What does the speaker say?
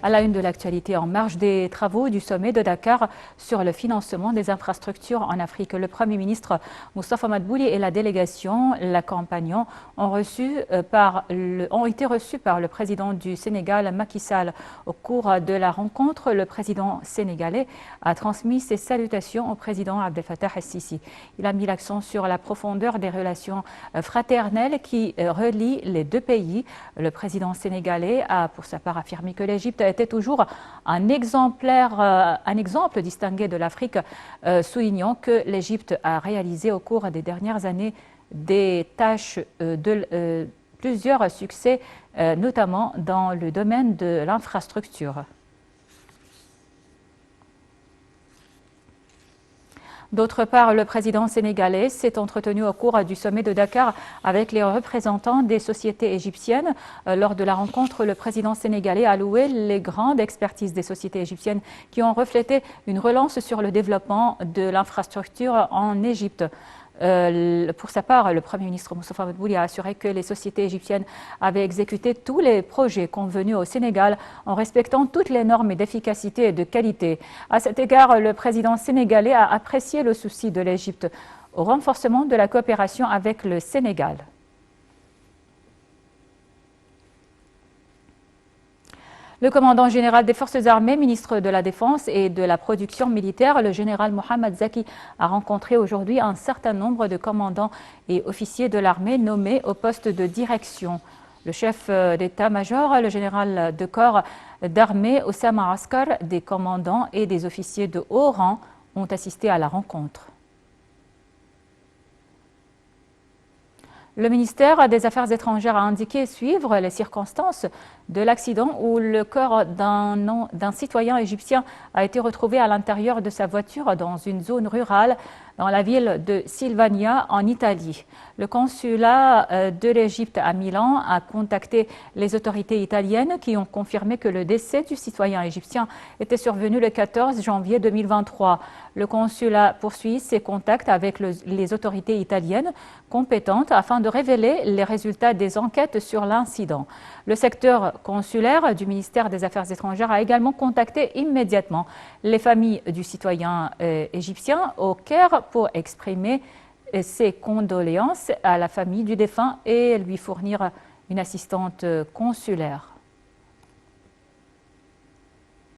À la une de l'actualité, en marge des travaux du sommet de Dakar sur le financement des infrastructures en Afrique, le Premier ministre Moustapha Madbouli et la délégation l'accompagnant ont été reçus par le président du Sénégal, Macky Sall. Au cours de la rencontre, le président sénégalais a transmis ses salutations au président Abdel Fattah el-Sisi. Il a mis l'accent sur la profondeur des relations fraternelles qui relient les deux pays. Le président sénégalais a pour sa part affirmé que l'Égypte était toujours un exemple distingué de l'Afrique, soulignant que l'Égypte a réalisé au cours des dernières années des tâches plusieurs succès, notamment dans le domaine de l'infrastructure. D'autre part, le président sénégalais s'est entretenu au cours du sommet de Dakar avec les représentants des sociétés égyptiennes. Lors de la rencontre, le président sénégalais a loué les grandes expertises des sociétés égyptiennes qui ont reflété une relance sur le développement de l'infrastructure en Égypte. Pour sa part, le Premier ministre Moustapha Madbouli a assuré que les sociétés égyptiennes avaient exécuté tous les projets convenus au Sénégal en respectant toutes les normes d'efficacité et de qualité. À cet égard, le président sénégalais a apprécié le souci de l'Égypte au renforcement de la coopération avec le Sénégal. Le commandant général des forces armées, ministre de la Défense et de la production militaire, le général Mohamed Zaki, a rencontré aujourd'hui un certain nombre de commandants et officiers de l'armée nommés au poste de direction. Le chef d'état-major, le général de corps d'armée Oussama Askar, des commandants et des officiers de haut rang ont assisté à la rencontre. Le ministère des Affaires étrangères a indiqué suivre les circonstances de l'accident où le corps d'un citoyen égyptien a été retrouvé à l'intérieur de sa voiture dans une zone rurale dans la ville de Sylvania en Italie. Le consulat de l'Égypte à Milan a contacté les autorités italiennes qui ont confirmé que le décès du citoyen égyptien était survenu le 14 janvier 2023. Le consulat poursuit ses contacts avec les autorités italiennes compétentes afin de révéler les résultats des enquêtes sur l'incident. Le secteur consulaire du ministère des Affaires étrangères a également contacté immédiatement les familles du citoyen égyptien au Caire pour exprimer ses condoléances à la famille du défunt et lui fournir une assistante consulaire.